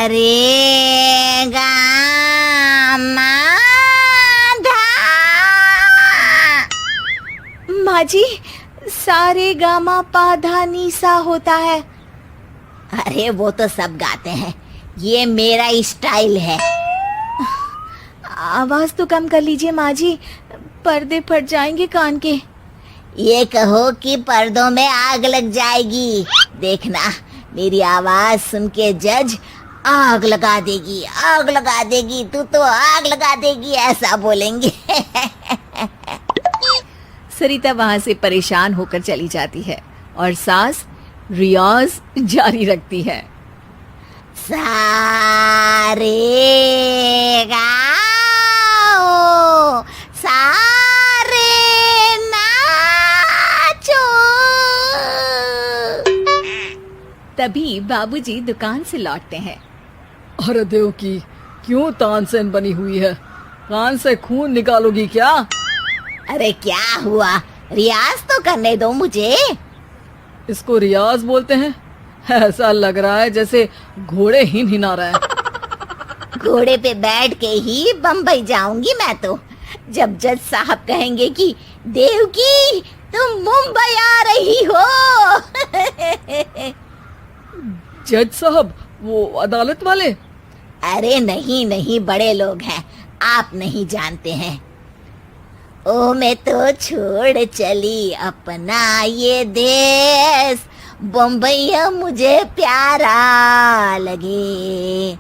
रे गा मा धा। माँ जी, सारे गामा पा धा नी सा होता है। अरे वो तो सब गाते हैं, ये मेरा स्टाइल है। आवाज तो कम कर लीजिए माँ जी, पर्दे फट जाएंगे कान के। ये कहो कि पर्दों में आग लग जाएगी। देखना, मेरी आवाज सुन के जज आग लगा देगी, आग लगा देगी, तू तो आग लगा देगी, ऐसा बोलेंगे। सरिता वहां से परेशान होकर चली जाती है और सास रियाज जारी रखती है। सारे गाओ, सारे नाचो। तभी बाबूजी दुकान से लौटते हैं। अरे देव की, क्यों तानसेन बनी हुई है? कान से खून निकालोगी क्या? अरे क्या हुआ, रियाज तो करने दो मुझे। इसको रियाज बोलते हैं? ऐसा लग रहा है जैसे घोड़े हिना रहा है। घोड़े पे बैठ के ही बम्बई जाऊंगी मैं तो, जब जज साहब कहेंगे कि देवकी तुम मुंबई आ रही हो। जज साहब, वो अदालत वाले? अरे नहीं नहीं, बड़े लोग हैं, आप नहीं जानते हैं। ओ मैं तो छोड़ चली अपना ये देश, बम्बई मुझे प्यारा लगे।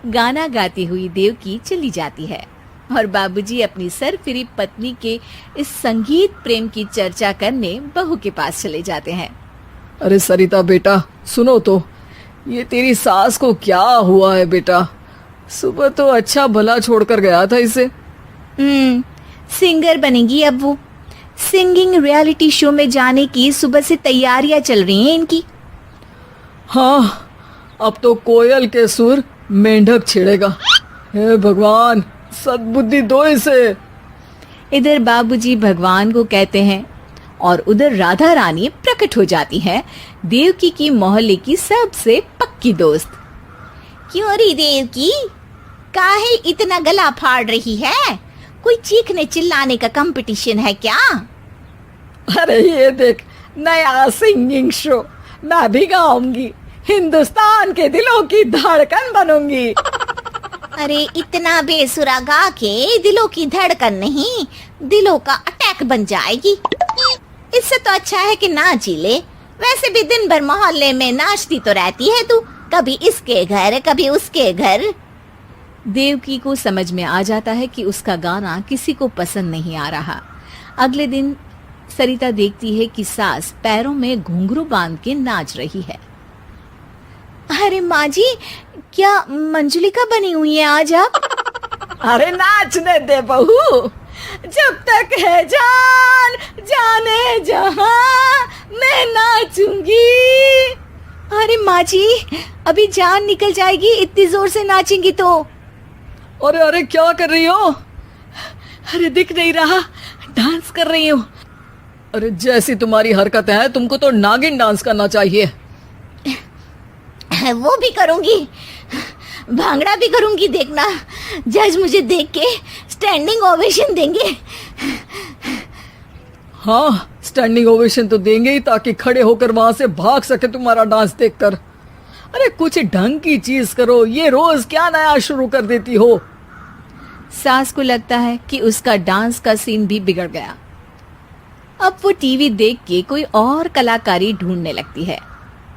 गाना गाती हुई देवकी चली जाती है और बाबूजी अपनी सरफिरी पत्नी के इस संगीत प्रेम की चर्चा करने बहू के पास चले जाते हैं। अरे सरिता बेटा, सुनो तो, ये तेरी सास को क्या हुआ है बेटा? सुबह तो अच्छा भला छोड़कर गया था इसे। सिंगर बनेगी अब वो। सिंगिंग रियलिटी शो में जाने की सुबह से तैयारियां चल रही हैं इनकी। हाँ, अब तो कोयल के सुर मेंढक छेड़ेगा। हे भगवान, सद्बुद्धि दो इसे। इधर बाबूजी भगवान को कहते हैं और उधर राधा रानी प्रकट हो जाती है, देवकी की मोहल्ले की सबसे पक्की दोस्त। क्यों री देवकी, काहे इतना गला फाड़ रही है? कोई चीखने चिल्लाने का कंपटीशन है क्या? अरे ये देख, नया सिंगिंग शो, मैं भी गाऊंगी, हिंदुस्तान के दिलों की धड़कन बनूंगी। अरे इतना बेसुरा गा के दिलों की धड़कन नहीं, दिलों का अटैक बन जाएगी। इससे तो अच्छा है कि नाच ही ले। वैसे भी दिन भर मोहल्ले में नाचती तो रहती है तू, कभी इसके घर कभी उसके घर। देवकी को समझ में आ जाता है कि उसका गाना किसी को पसंद नहीं आ रहा। अगले दिन सरिता देखती है कि सास पैरों में घुंघरू बांध के नाच रही है। अरे माँ जी, क्या मंजुलिका बनी हुई है आज आप? अरे नाचने दे बहू, जब तक है जान जाने जहां मैं नाचूंगी। अरे माँ जी, अभी जान निकल जाएगी इतनी जोर से नाचेंगी तो। अरे अरे क्या कर रही हो? अरे दिख नहीं रहा, डांस कर रही हूँ। अरे जैसी तुम्हारी हरकत है, तुमको तो नागिन डांस करना चाहिए। वो भी करूंगी, भांगड़ा भी करूंगी, देखना जज मुझे देख के स्टैंडिंग ओवेशन देंगे। हाँ, स्टैंडिंग ओवेशन तो देंगे ही, ताकि खड़े होकर वहां से भाग सके तुम्हारा डांस देखकर। अरे कुछ ढंग की चीज करो, ये रोज क्या नया शुरू कर देती हो? सास को लगता है कि उसका डांस का सीन भी बिगड़ गया। अब वो टीवी देख के कोई और कलाकारी ढूंढने लगती है।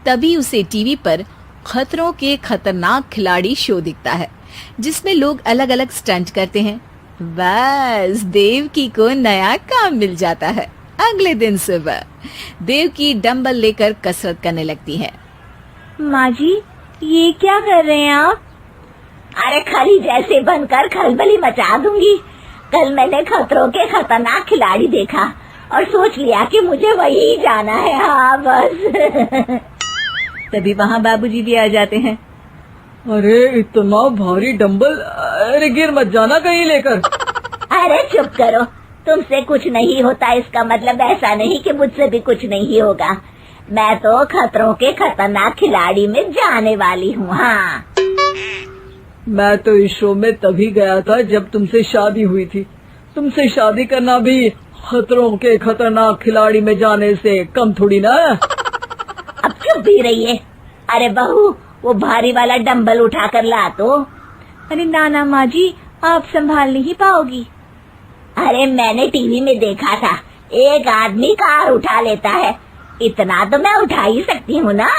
तभी उसे टीवी पर खतरों के खतरनाक खिलाड़ी शो दिखता है, जिसमें लोग अलग अलग स्टंट करते हैं। बस देवकी को नया काम मिल जाता है। अगले दिन सुबह देवकी डंबल लेकर कसरत करने लगती है। माँ जी, ये क्या कर रहे हैं आप? अरे खली जैसे बनकर खलबली मचा दूंगी। कल मैंने खतरों के खतरनाक खिलाड़ी देखा और सोच लिया कि मुझे वही जाना है। हाँ बस। तभी वहाँ बाबूजी भी आ जाते हैं। अरे इतना भारी डंबल, अरे गिर मत जाना कहीं लेकर। अरे चुप करो, तुमसे कुछ नहीं होता इसका मतलब ऐसा नहीं कि मुझसे भी कुछ नहीं होगा। मैं तो खतरों के खतरनाक खिलाड़ी में जाने वाली हूँ। हाँ मैं तो इस शो में तभी गया था जब तुमसे शादी हुई थी। तुमसे शादी करना भी खतरों के खतरनाक खिलाड़ी में जाने से कम थोड़ी ना है। अब चुप भी रहिए। अरे बहू, वो भारी वाला डंबल उठा कर ला तो। अरे ना माँ जी, आप संभाल नहीं पाओगी। अरे मैंने टीवी में देखा था, एक आदमी कार उठा लेता है, इतना तो मैं उठा ही सकती हूँ ना।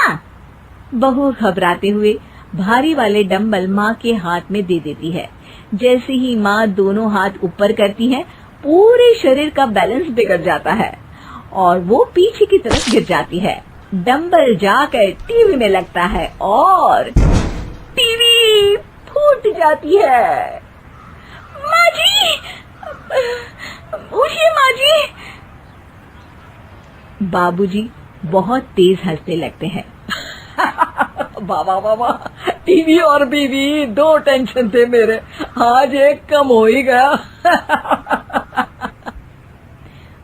बहू घबराते हुए भारी वाले डंबल माँ के हाथ में दे देती है। जैसे ही माँ दोनों हाथ ऊपर करती है, पूरे शरीर का बैलेंस बिगड़ जाता है और वो पीछे की तरफ गिर जाती है। डंबल जाकर टीवी में लगता है और टीवी फूट जाती है। माँ जी, उठिए माँ जी। बाबूजी बहुत तेज हंसने लगते हैं। बाबा बाबा, टीवी और बीवी दो टेंशन थे मेरे, आज एक कम हो ही गया।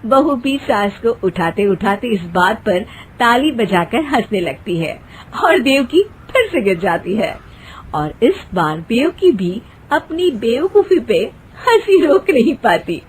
बहू भी सास को उठाते उठाते इस बात पर ताली बजाकर हंसने लगती है और देवकी फिर से गिर जाती है। और इस बार देवकी भी अपनी बेवकूफी पे हंसी रोक नहीं पाती।